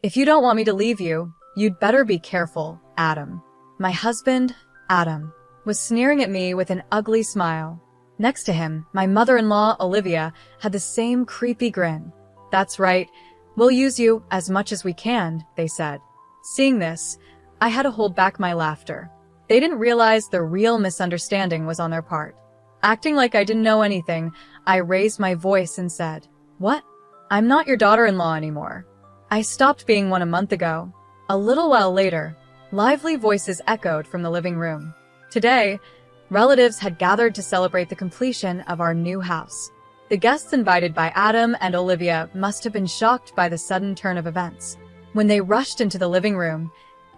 If you don't want me to leave you, you'd better be careful, Adam. My husband, Adam, was sneering at me with an ugly smile. Next to him, my mother-in-law, Olivia, had the same creepy grin. That's right, we'll use you as much as we can, they said. Seeing this, I had to hold back my laughter. They didn't realize the real misunderstanding was on their part. Acting like I didn't know anything, I raised my voice and said, "What? I'm not your daughter-in-law anymore. I stopped being one a month ago." A little while later, lively voices echoed from the living room. Today, relatives had gathered to celebrate the completion of our new house. The guests invited by Adam and Olivia must have been shocked by the sudden turn of events. When they rushed into the living room,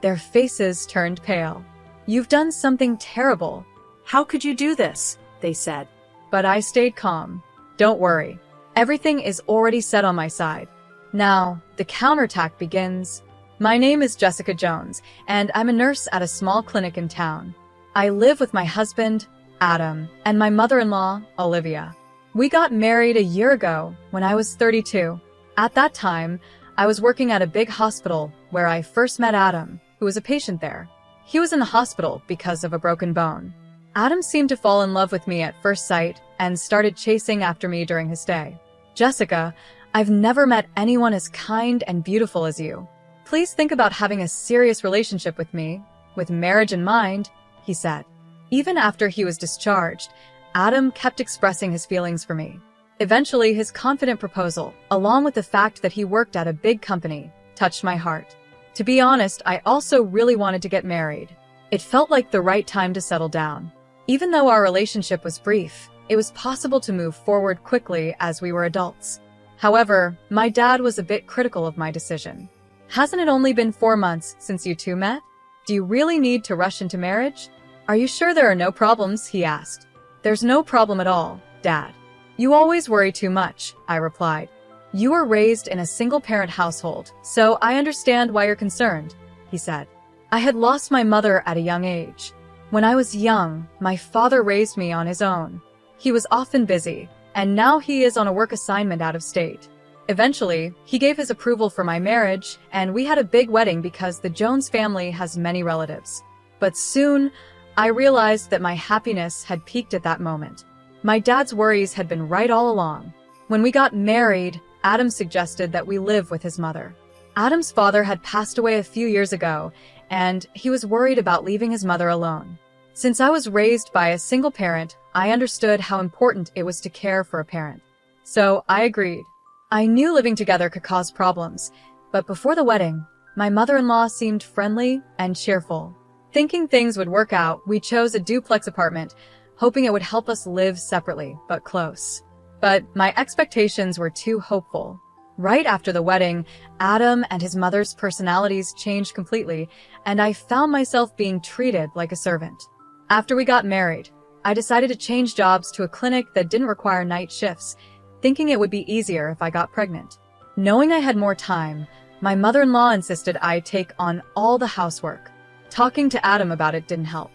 their faces turned pale. "You've done something terrible. How could you do this?" they said. But I stayed calm. "Don't worry. Everything is already set on my side. Now, the counterattack begins. My name is Jessica Jones, and I'm a nurse at a small clinic in town. I live with my husband, Adam, and my mother-in-law, Olivia. We got married a year ago when I was 32. At that time, I was working at a big hospital where I first met Adam, who was a patient there. He was in the hospital because of a broken bone. Adam seemed to fall in love with me at first sight and started chasing after me during his stay. "Jessica, I've never met anyone as kind and beautiful as you. Please think about having a serious relationship with me, with marriage in mind," he said. Even after he was discharged, Adam kept expressing his feelings for me. Eventually, his confident proposal, along with the fact that he worked at a big company, touched my heart. To be honest, I also really wanted to get married. It felt like the right time to settle down. Even though our relationship was brief, it was possible to move forward quickly as we were adults. However, my dad was a bit critical of my decision. "Hasn't it only been 4 months since you two met? Do you really need to rush into marriage? Are you sure there are no problems?" he asked. "There's no problem at all, Dad. You always worry too much," I replied. "You were raised in a single-parent household, so I understand why you're concerned," he said. I had lost my mother at a young age. When I was young, my father raised me on his own. He was often busy, and now he is on a work assignment out of state. Eventually, he gave his approval for my marriage, and we had a big wedding because the Jones family has many relatives. But soon, I realized that my happiness had peaked at that moment. My dad's worries had been right all along. When we got married, Adam suggested that we live with his mother. Adam's father had passed away a few years ago, and he was worried about leaving his mother alone. Since I was raised by a single parent, I understood how important it was to care for a parent. So I agreed. I knew living together could cause problems, but before the wedding, my mother-in-law seemed friendly and cheerful. Thinking things would work out, we chose a duplex apartment, hoping it would help us live separately, but close. But my expectations were too hopeful. Right after the wedding, Adam and his mother's personalities changed completely, and I found myself being treated like a servant. After we got married, I decided to change jobs to a clinic that didn't require night shifts, thinking it would be easier if I got pregnant. Knowing I had more time, my mother-in-law insisted I take on all the housework. Talking to Adam about it didn't help.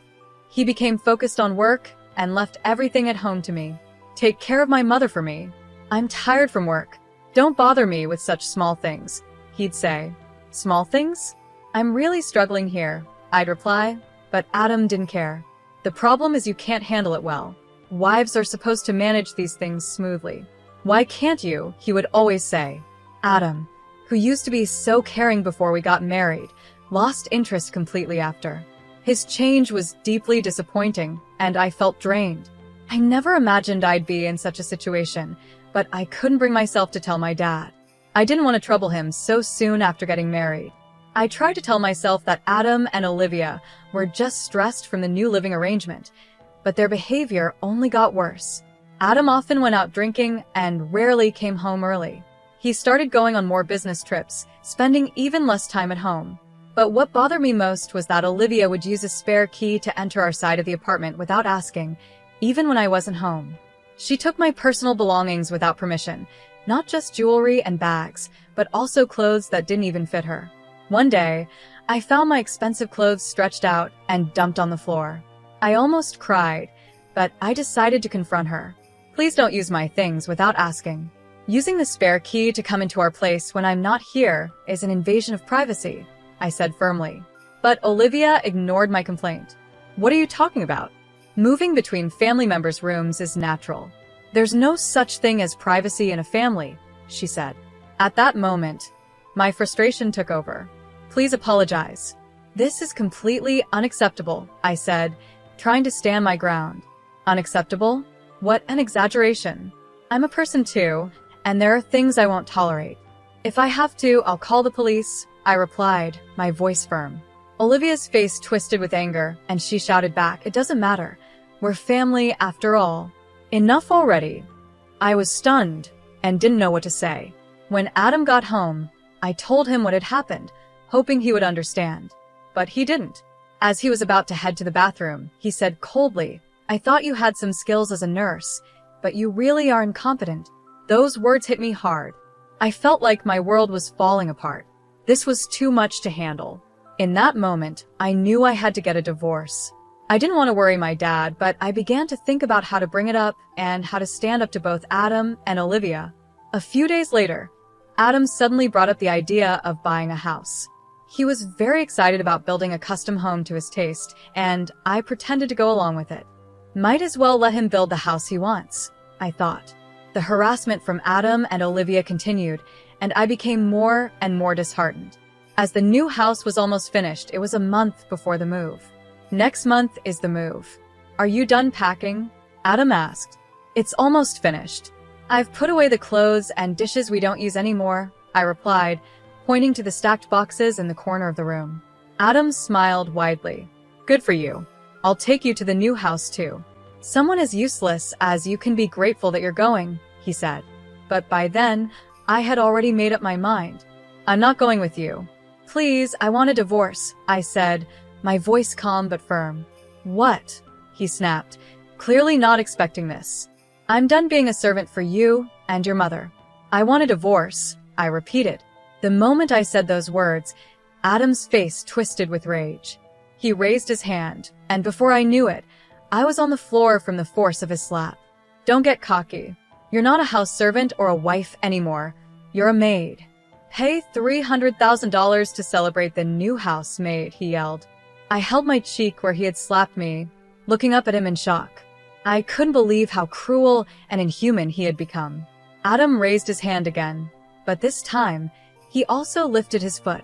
He became focused on work and left everything at home to me. "Take care of my mother for me. I'm tired from work. Don't bother me with such small things," he'd say. "Small things? I'm really struggling here," I'd reply, but Adam didn't care. "The problem is you can't handle it well. Wives are supposed to manage these things smoothly. Why can't you?" he would always say. Adam, who used to be so caring before we got married, lost interest completely after. His change was deeply disappointing, and I felt drained. I never imagined I'd be in such a situation, but I couldn't bring myself to tell my dad. I didn't want to trouble him so soon after getting married. I tried to tell myself that Adam and Olivia were just stressed from the new living arrangement, but their behavior only got worse. Adam often went out drinking and rarely came home early. He started going on more business trips, spending even less time at home. But what bothered me most was that Olivia would use a spare key to enter our side of the apartment without asking, even when I wasn't home. She took my personal belongings without permission, not just jewelry and bags, but also clothes that didn't even fit her. One day, I found my expensive clothes stretched out and dumped on the floor. I almost cried, but I decided to confront her. "Please don't use my things without asking." Using the spare key to come into our place when I'm not here is an invasion of privacy, I said firmly. But Olivia ignored my complaint. What are you talking about? Moving between family members' rooms is natural. There's no such thing as privacy in a family, she said. At that moment, my frustration took over. Please apologize. This is completely unacceptable, I said, trying to stand my ground. Unacceptable? What an exaggeration. I'm a person too, and there are things I won't tolerate. If I have to, I'll call the police, I replied, my voice firm. Olivia's face twisted with anger, and she shouted back, it doesn't matter. We're family after all. Enough already. I was stunned and didn't know what to say. When Adam got home, I told him what had happened, hoping he would understand. But he didn't. As he was about to head to the bathroom, he said coldly, I thought you had some skills as a nurse, but you really are incompetent. Those words hit me hard. I felt like my world was falling apart. This was too much to handle. In that moment, I knew I had to get a divorce. I didn't want to worry my dad, but I began to think about how to bring it up and how to stand up to both Adam and Olivia. A few days later, Adam suddenly brought up the idea of buying a house. He was very excited about building a custom home to his taste, and I pretended to go along with it. Might as well let him build the house he wants, I thought. The harassment from Adam and Olivia continued, and I became more and more disheartened. As the new house was almost finished, it was a month before the move. Next month is the move. Are you done packing? Adam asked. It's almost finished. I've put away the clothes and dishes we don't use anymore, I replied, pointing to the stacked boxes in the corner of the room. Adam smiled widely. Good for you. I'll take you to the new house too. Someone as useless as you can be grateful that you're going, he said. But by then, I had already made up my mind. I'm not going with you. Please, I want a divorce, I said, my voice calm but firm. What? He snapped, clearly not expecting this. I'm done being a servant for you and your mother. I want a divorce, I repeated. The moment I said those words, Adam's face twisted with rage. He raised his hand, and before I knew it, I was on the floor from the force of his slap. Don't get cocky. You're not a house servant or a wife anymore. You're a maid. Pay $300,000 to celebrate the new housemaid, he yelled. I held my cheek where he had slapped me, looking up at him in shock. I couldn't believe how cruel and inhuman he had become. Adam raised his hand again, but this time, he also lifted his foot,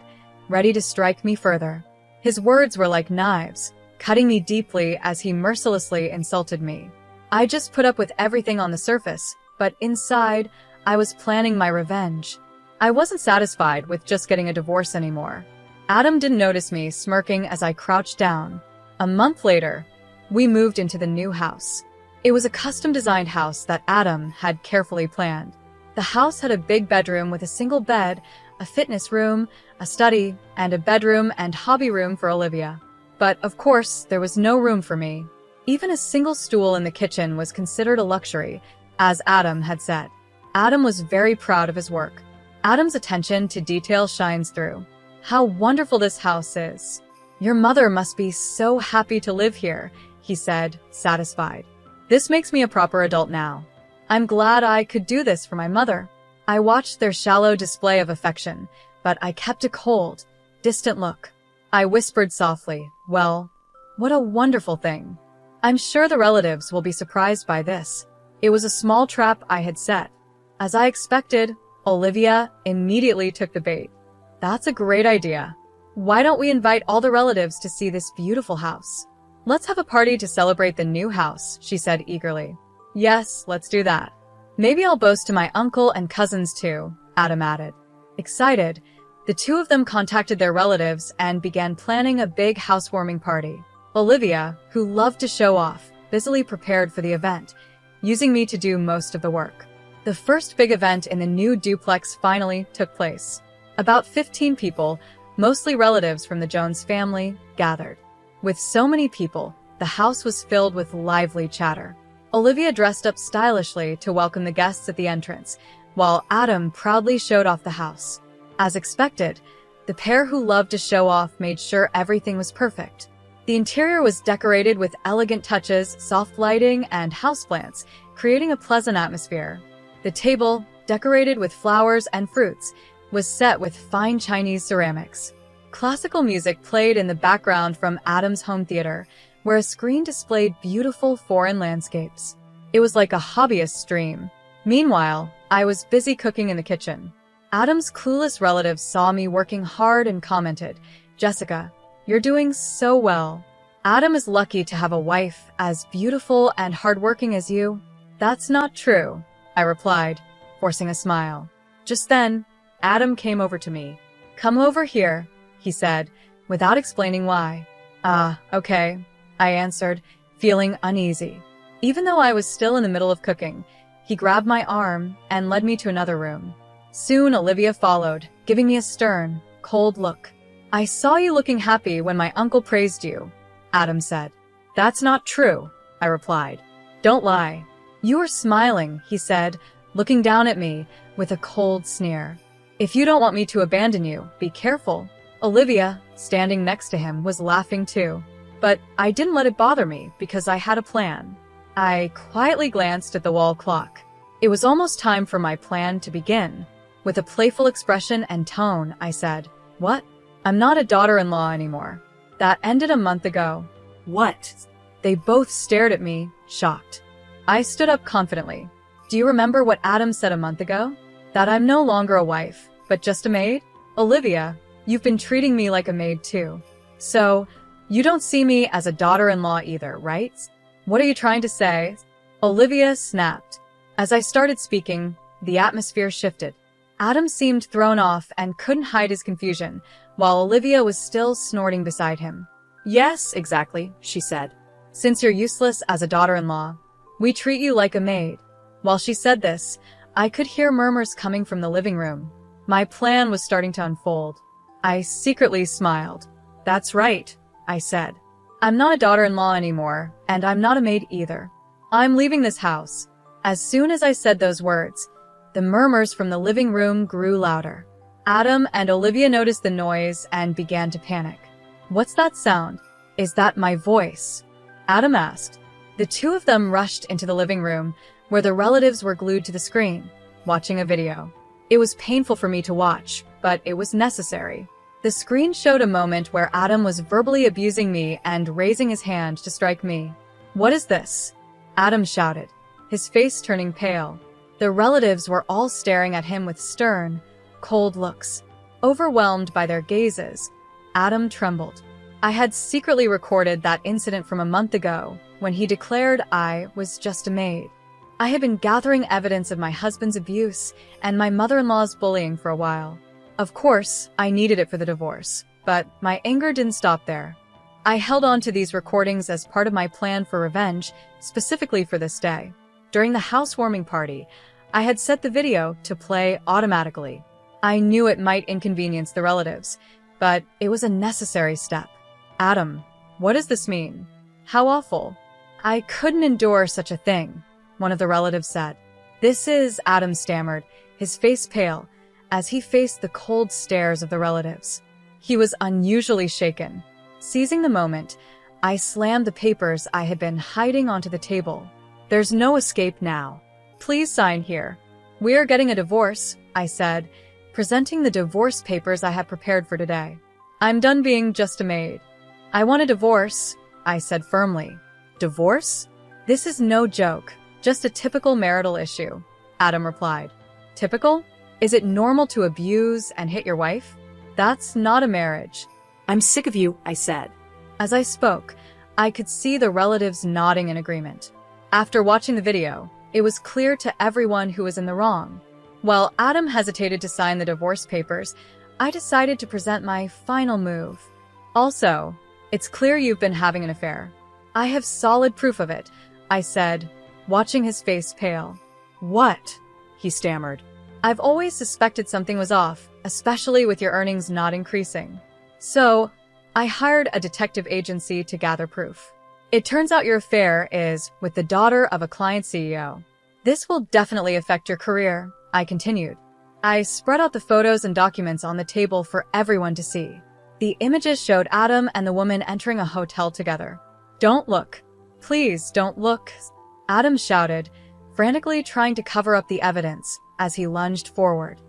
ready to strike me further. His words were like knives, cutting me deeply as he mercilessly insulted me. I just put up with everything on the surface, but inside, I was planning my revenge. I wasn't satisfied with just getting a divorce anymore. Adam didn't notice me smirking as I crouched down. A month later, we moved into the new house. It was a custom-designed house that Adam had carefully planned. The house had a big bedroom with a single bed, a fitness room, a study, and a bedroom and hobby room for Olivia. But, of course, there was no room for me. Even a single stool in the kitchen was considered a luxury, as Adam had said. Adam was very proud of his work. Adam's attention to detail shines through. How wonderful this house is. Your mother must be so happy to live here, he said, satisfied. This makes me a proper adult now. I'm glad I could do this for my mother. I watched their shallow display of affection, but I kept a cold, distant look. I whispered softly, well, what a wonderful thing. I'm sure the relatives will be surprised by this. It was a small trap I had set. As I expected, Olivia immediately took the bait. That's a great idea. Why don't we invite all the relatives to see this beautiful house? Let's have a party to celebrate the new house, she said eagerly. Yes, let's do that. Maybe I'll boast to my uncle and cousins too, Adam added. Excited, the two of them contacted their relatives and began planning a big housewarming party. Olivia, who loved to show off, busily prepared for the event, using me to do most of the work. The first big event in the new duplex finally took place. About 15 people, mostly relatives from the Jones family, gathered. With so many people, the house was filled with lively chatter. Olivia dressed up stylishly to welcome the guests at the entrance, while Adam proudly showed off the house. As expected, the pair who loved to show off made sure everything was perfect. The interior was decorated with elegant touches, soft lighting, and houseplants, creating a pleasant atmosphere. The table, decorated with flowers and fruits, was set with fine Chinese ceramics. Classical music played in the background from Adam's home theater, where a screen displayed beautiful foreign landscapes. It was like a hobbyist's dream. Meanwhile, I was busy cooking in the kitchen. Adam's clueless relatives saw me working hard and commented, "Jessica, you're doing so well. Adam is lucky to have a wife as beautiful and hardworking as you." "That's not true," I replied, forcing a smile. Just then, Adam came over to me. "Come over here," he said, without explaining why. Okay," I answered, feeling uneasy. Even though I was still in the middle of cooking, he grabbed my arm and led me to another room. Soon Olivia followed, giving me a stern, cold look. "I saw you looking happy when my uncle praised you," Adam said. "That's not true," I replied. "Don't lie." "You were smiling," he said, looking down at me with a cold sneer. "If you don't want me to abandon you, be careful." Olivia, standing next to him, was laughing too. But I didn't let it bother me because I had a plan. I quietly glanced at the wall clock. It was almost time for my plan to begin. With a playful expression and tone, I said, "What? I'm not a daughter-in-law anymore. That ended a month ago." "What?" They both stared at me, shocked. I stood up confidently. "Do you remember what Adam said a month ago? That I'm no longer a wife, but just a maid? Olivia, you've been treating me like a maid too. So, you don't see me as a daughter-in-law either, right? What are you trying to say?" Olivia snapped. As I started speaking, the atmosphere shifted. Adam seemed thrown off and couldn't hide his confusion, while Olivia was still snorting beside him. "Yes, exactly," she said. "Since you're useless as a daughter-in-law, we treat you like a maid." While she said this, I could hear murmurs coming from the living room. My plan was starting to unfold. I secretly smiled. "That's right," I said. "I'm not a daughter-in-law anymore, and I'm not a maid either. I'm leaving this house." As soon as I said those words, the murmurs from the living room grew louder. Adam and Olivia noticed the noise and began to panic. "What's that sound? Is that my voice?" Adam asked. The two of them rushed into the living room, where the relatives were glued to the screen, watching a video. It was painful for me to watch, but it was necessary. The screen showed a moment where Adam was verbally abusing me and raising his hand to strike me. "What is this?" Adam shouted, his face turning pale. The relatives were all staring at him with stern, cold looks. Overwhelmed by their gazes, Adam trembled. I had secretly recorded that incident from a month ago, when he declared I was just a maid. I had been gathering evidence of my husband's abuse and my mother-in-law's bullying for a while. Of course, I needed it for the divorce, but my anger didn't stop there. I held on to these recordings as part of my plan for revenge, specifically for this day. During the housewarming party, I had set the video to play automatically. I knew it might inconvenience the relatives, but it was a necessary step. "Adam, what does this mean? How awful." "I couldn't endure such a thing," one of the relatives said. "This is," Adam stammered, his face pale, as he faced the cold stares of the relatives. He was unusually shaken. Seizing the moment, I slammed the papers I had been hiding onto the table. "There's no escape now. Please sign here." "We are getting a divorce," I said, presenting the divorce papers I had prepared for today. "I'm done being just a maid." "I want a divorce," I said firmly. "Divorce? This is no joke, just a typical marital issue," Adam replied. "Typical? Is it normal to abuse and hit your wife? That's not a marriage." "I'm sick of you," I said. As I spoke, I could see the relatives nodding in agreement. After watching the video, it was clear to everyone who was in the wrong. While Adam hesitated to sign the divorce papers, I decided to present my final move. "Also, it's clear you've been having an affair. I have solid proof of it," I said, watching his face pale. "What?" he stammered. "I've always suspected something was off, especially with your earnings not increasing. So, I hired a detective agency to gather proof. It turns out your affair is with the daughter of a client CEO. This will definitely affect your career," I continued. I spread out the photos and documents on the table for everyone to see. The images showed Adam and the woman entering a hotel together. "Don't look. Please don't look," Adam shouted, frantically trying to cover up the evidence, as he lunged forward.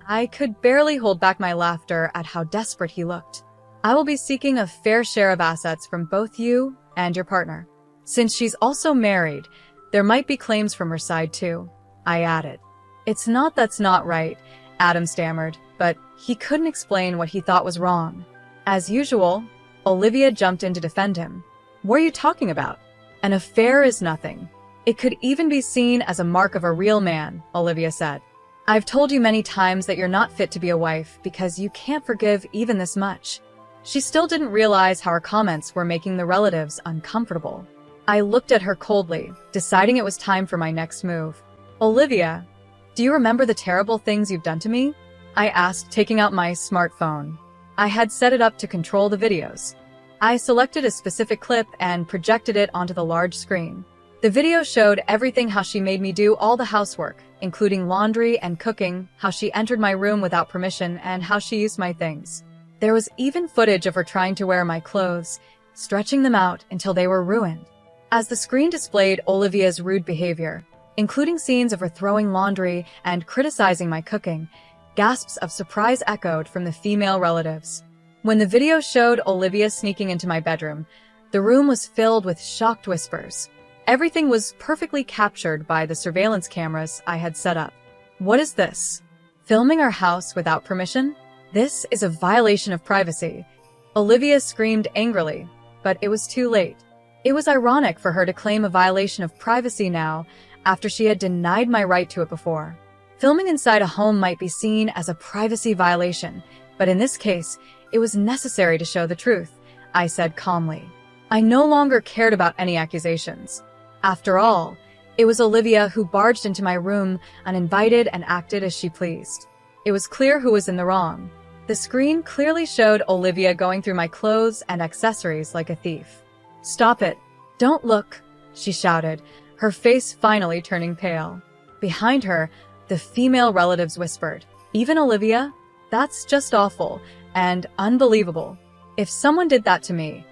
I could barely hold back my laughter at how desperate he looked. I will be seeking a fair share of assets from both you and your partner. Since she's also married, there might be claims from her side too, I added. It's not that's not right, Adam stammered, but he couldn't explain what he thought was wrong. As usual, Olivia jumped in to defend him. What are you talking about? An affair is nothing. It could even be seen as a mark of a real man, Olivia said. I've told you many times that you're not fit to be a wife because you can't forgive even this much. She still didn't realize how her comments were making the relatives uncomfortable. I looked at her coldly, deciding it was time for my next move. Olivia, do you remember the terrible things you've done to me? I asked, taking out my smartphone. I had set it up to control the videos. I selected a specific clip and projected it onto the large screen. The video showed everything: how she made me do all the housework, including laundry and cooking, how she entered my room without permission, and how she used my things. There was even footage of her trying to wear my clothes, stretching them out until they were ruined. As the screen displayed Olivia's rude behavior, including scenes of her throwing laundry and criticizing my cooking, gasps of surprise echoed from the female relatives. When the video showed Olivia sneaking into my bedroom, the room was filled with shocked whispers. Everything was perfectly captured by the surveillance cameras I had set up. What is this? Filming our house without permission? This is a violation of privacy. Olivia screamed angrily, but it was too late. It was ironic for her to claim a violation of privacy now, after she had denied my right to it before. Filming inside a home might be seen as a privacy violation, but in this case, it was necessary to show the truth, I said calmly. I no longer cared about any accusations. After all, it was Olivia who barged into my room uninvited and acted as she pleased. It was clear who was in the wrong. The screen clearly showed Olivia going through my clothes and accessories like a thief. Stop it. Don't look, she shouted, her face finally turning pale. Behind her, the female relatives whispered, Even Olivia? That's just awful and unbelievable. If someone did that to me,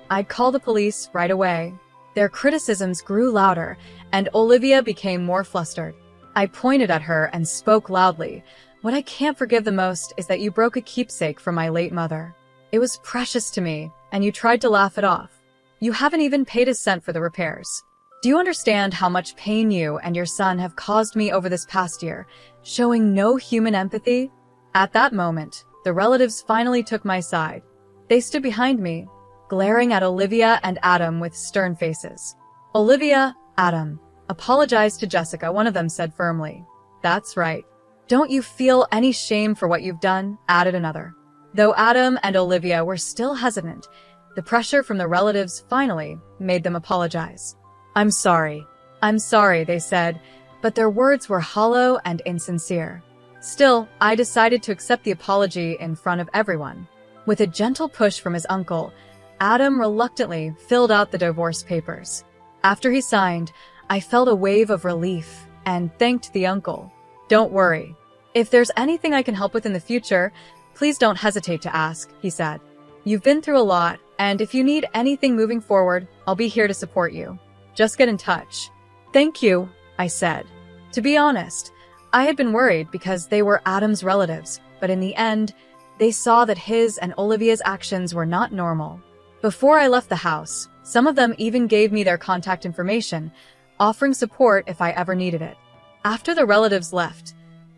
I'd call the police right away. Their criticisms grew louder, and Olivia became more flustered. I pointed at her and spoke loudly. What I can't forgive the most is that you broke a keepsake from my late mother. It was precious to me, and you tried to laugh it off. You haven't even paid a cent for the repairs. Do you understand how much pain you and your son have caused me over this past year, showing no human empathy? At that moment, the relatives finally took my side. They stood behind me, glaring at Olivia and Adam with stern faces. Olivia, Adam, apologize to Jessica, one of them said firmly. That's right. Don't you feel any shame for what you've done? Added another. Though Adam and Olivia were still hesitant, the pressure from the relatives finally made them apologize. I'm sorry, they said, but their words were hollow and insincere. Still, I decided to accept the apology in front of everyone. With a gentle push from his uncle, Adam reluctantly filled out the divorce papers. After he signed, I felt a wave of relief and thanked the uncle. Don't worry. If there's anything I can help with in the future, please don't hesitate to ask, he said. You've been through a lot, and if you need anything moving forward, I'll be here to support you. Just get in touch. Thank you, I said. To be honest, I had been worried because they were Adam's relatives, but in the end, they saw that his and Olivia's actions were not normal. Before I left the house, some of them even gave me their contact information, offering support if I ever needed it. After the relatives left,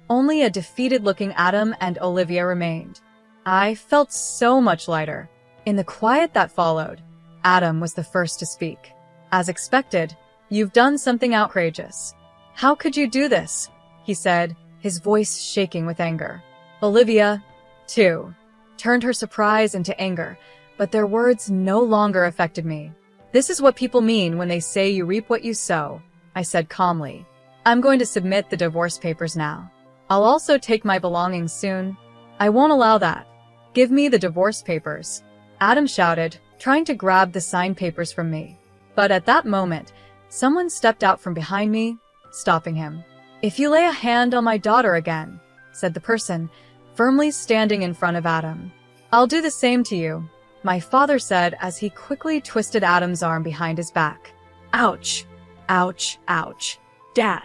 only a defeated-looking Adam and Olivia remained. I felt so much lighter. In the quiet that followed, Adam was the first to speak. As expected, you've done something outrageous. How could you do this? He said, his voice shaking with anger. Olivia, too, turned her surprise into anger, but their words no longer affected me. This is what people mean when they say you reap what you sow, I said calmly. I'm going to submit the divorce papers now. I'll also take my belongings soon. I won't allow that. Give me the divorce papers, Adam shouted, trying to grab the signed papers from me. But at that moment, someone stepped out from behind me, stopping him. If you lay a hand on my daughter again, said the person, firmly standing in front of Adam, I'll do the same to you, my father said as he quickly twisted Adam's arm behind his back. Ouch! Ouch! Ouch! Dad!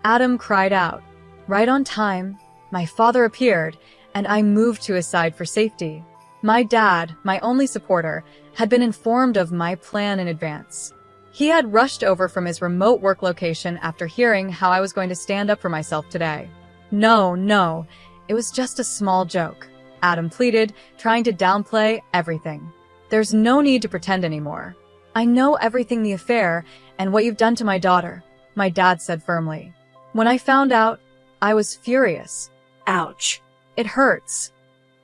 Adam cried out. Right on time, my father appeared, and I moved to his side for safety. My dad, my only supporter, had been informed of my plan in advance. He had rushed over from his remote work location after hearing how I was going to stand up for myself today. No, it was just a small joke, Adam pleaded, trying to downplay everything. There's no need to pretend anymore. I know everything the affair and what you've done to my daughter, my dad said firmly. When I found out, I was furious. Ouch. It hurts.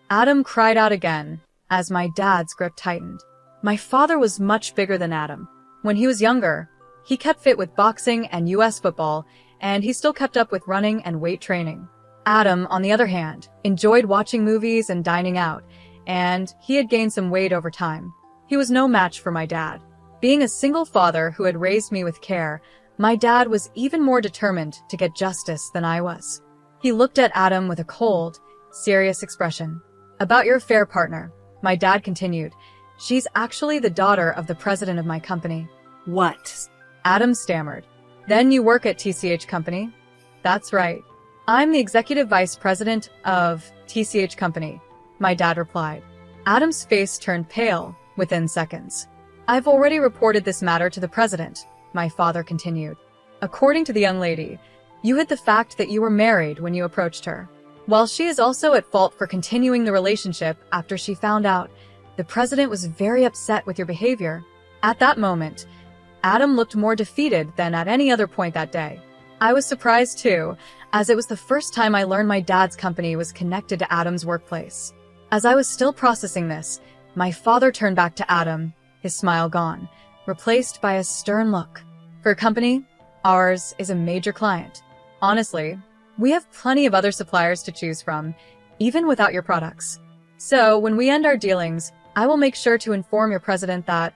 Adam cried out again as my dad's grip tightened. My father was much bigger than Adam. When he was younger, he kept fit with boxing and US football, and he still kept up with running and weight training. Adam, on the other hand, enjoyed watching movies and dining out, and he had gained some weight over time. He was no match for my dad. Being a single father who had raised me with care, my dad was even more determined to get justice than I was. He looked at Adam with a cold, serious expression. About your affair partner, my dad continued. She's actually the daughter of the president of my company. What? Adam stammered. Then you work at TCH Company? That's right. I'm the executive vice president of TCH Company, my dad replied. Adam's face turned pale within seconds. I've already reported this matter to the president, my father continued. According to the young lady, you hid the fact that you were married when you approached her. While she is also at fault for continuing the relationship after she found out, the president was very upset with your behavior. At that moment, Adam looked more defeated than at any other point that day. I was surprised too, as it was the first time I learned my dad's company was connected to Adam's workplace. As I was still processing this, my father turned back to Adam, his smile gone, replaced by a stern look. For a company, ours is a major client. Honestly, we have plenty of other suppliers to choose from, even without your products. So when we end our dealings, I will make sure to inform your president that,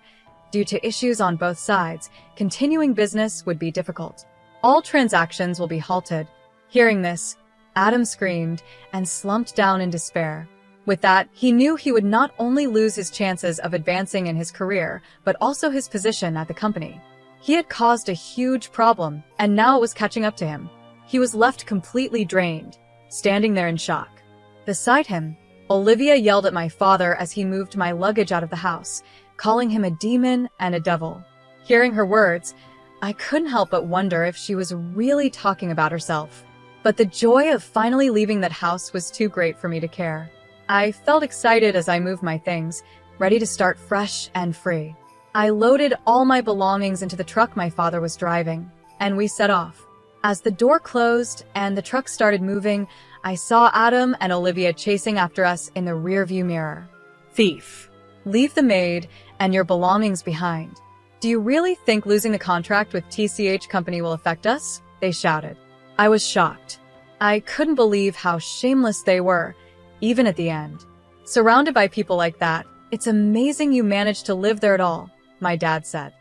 due to issues on both sides, continuing business would be difficult. All transactions will be halted. Hearing this, Adam screamed and slumped down in despair. With that, he knew he would not only lose his chances of advancing in his career, but also his position at the company. He had caused a huge problem, and now it was catching up to him. He was left completely drained, standing there in shock. Beside him, Olivia yelled at my father as he moved my luggage out of the house, calling him a demon and a devil. Hearing her words, I couldn't help but wonder if she was really talking about herself. But the joy of finally leaving that house was too great for me to care. I felt excited as I moved my things, ready to start fresh and free. I loaded all my belongings into the truck my father was driving, and we set off. As the door closed and the truck started moving, I saw Adam and Olivia chasing after us in the rearview mirror. Thief. Leave the maid and your belongings behind. Do you really think losing the contract with TCH Company will affect us? They shouted. I was shocked. I couldn't believe how shameless they were, even at the end. Surrounded by people like that, it's amazing you managed to live there at all, my dad said.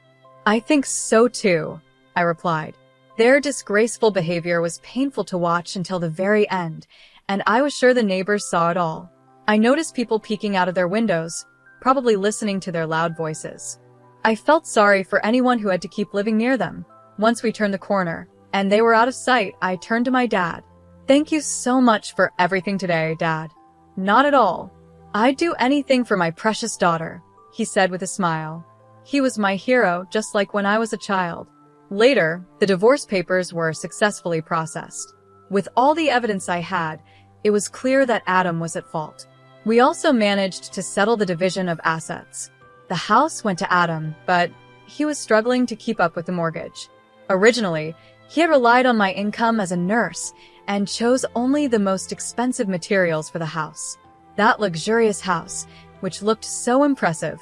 I think so too, I replied. Their disgraceful behavior was painful to watch until the very end, and I was sure the neighbors saw it all. I noticed people peeking out of their windows, probably listening to their loud voices. I felt sorry for anyone who had to keep living near them. Once we turned the corner, and they were out of sight, I turned to my dad. Thank you so much for everything today, Dad. Not at all. I'd do anything for my precious daughter, he said with a smile. He was my hero, just like when I was a child. Later, the divorce papers were successfully processed. With all the evidence I had, it was clear that Adam was at fault. We also managed to settle the division of assets. The house went to Adam, but he was struggling to keep up with the mortgage. Originally, he had relied on my income as a nurse and chose only the most expensive materials for the house. That luxurious house, which looked so impressive,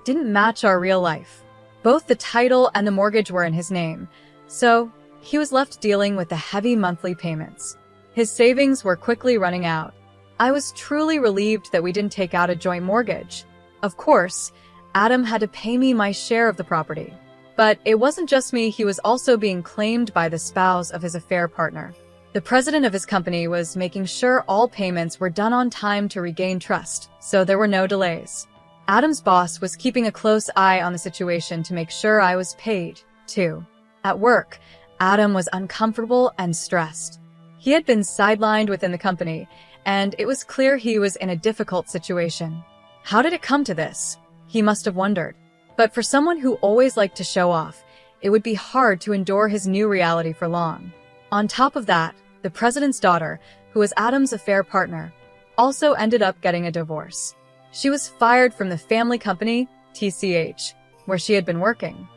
didn't match our real life. Both the title and the mortgage were in his name, so he was left dealing with the heavy monthly payments. His savings were quickly running out. I was truly relieved that we didn't take out a joint mortgage. Of course, Adam had to pay me my share of the property. But it wasn't just me, he was also being claimed by the spouse of his affair partner. The president of his company was making sure all payments were done on time to regain trust, so there were no delays. Adam's boss was keeping a close eye on the situation to make sure I was paid, too. At work, Adam was uncomfortable and stressed. He had been sidelined within the company, and it was clear he was in a difficult situation. How did it come to this? He must have wondered. But for someone who always liked to show off, it would be hard to endure his new reality for long. On top of that, the president's daughter, who was Adam's affair partner, also ended up getting a divorce. She was fired from the family company, TCH, where she had been working.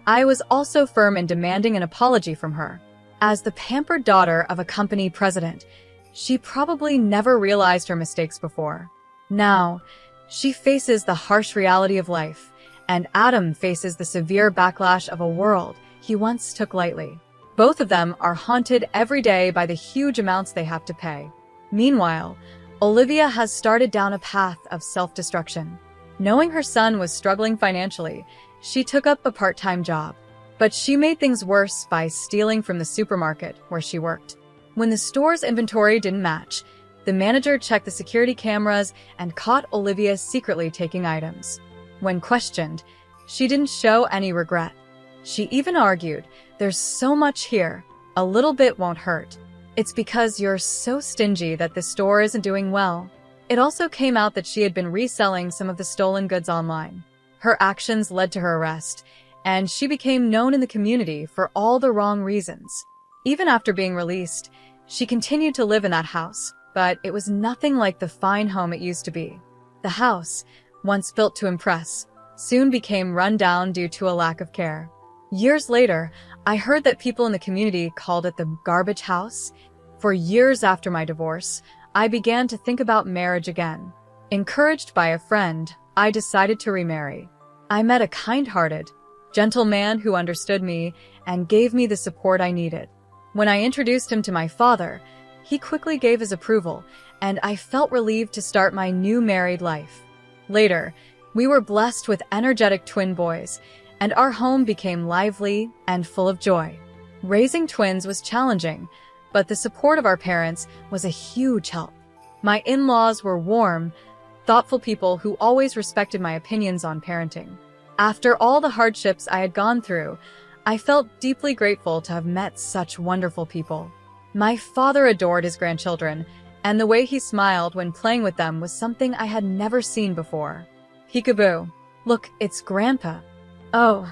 I was also firm in demanding an apology from her. As the pampered daughter of a company president, she probably never realized her mistakes before. Now, she faces the harsh reality of life, and Adam faces the severe backlash of a world he once took lightly. Both of them are haunted every day by the huge amounts they have to pay. Meanwhile, Olivia has started down a path of self-destruction. Knowing her son was struggling financially, she took up a part-time job. But she made things worse by stealing from the supermarket where she worked. When the store's inventory didn't match, the manager checked the security cameras and caught Olivia secretly taking items. When questioned, she didn't show any regret. She even argued, "There's so much here, a little bit won't hurt. It's because you're so stingy that the store isn't doing well." It also came out that she had been reselling some of the stolen goods online. Her actions led to her arrest, and she became known in the community for all the wrong reasons. Even after being released, she continued to live in that house, but it was nothing like the fine home it used to be. The house, once built to impress, soon became run down due to a lack of care. Years later, I heard that people in the community called it the garbage house. For years after my divorce, I began to think about marriage again. Encouraged by a friend, I decided to remarry. I met a kind-hearted, gentle man who understood me and gave me the support I needed. When I introduced him to my father, he quickly gave his approval, and I felt relieved to start my new married life. Later, we were blessed with energetic twin boys, and our home became lively and full of joy. Raising twins was challenging, but the support of our parents was a huge help. My in-laws were warm, thoughtful people who always respected my opinions on parenting. After all the hardships I had gone through, I felt deeply grateful to have met such wonderful people. My father adored his grandchildren, and the way he smiled when playing with them was something I had never seen before. "Peekaboo. Look, it's Grandpa." "Oh,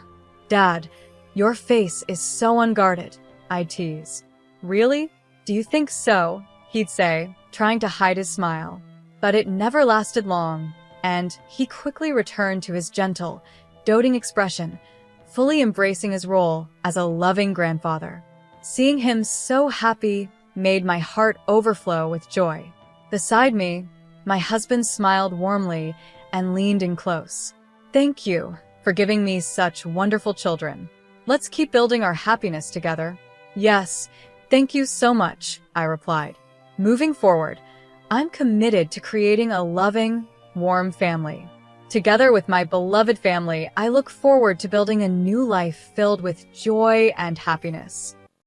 Dad, your face is so unguarded," I'd tease. "Really? Do you think so?" he'd say, trying to hide his smile. But it never lasted long, and he quickly returned to his gentle, doting expression, fully embracing his role as a loving grandfather. Seeing him so happy made my heart overflow with joy. Beside me, my husband smiled warmly and leaned in close. "Thank you for giving me such wonderful children. Let's keep building our happiness together." "Yes, thank you so much," I replied. Moving forward, I'm committed to creating a loving, warm family. Together with my beloved family, I look forward to building a new life filled with joy and happiness.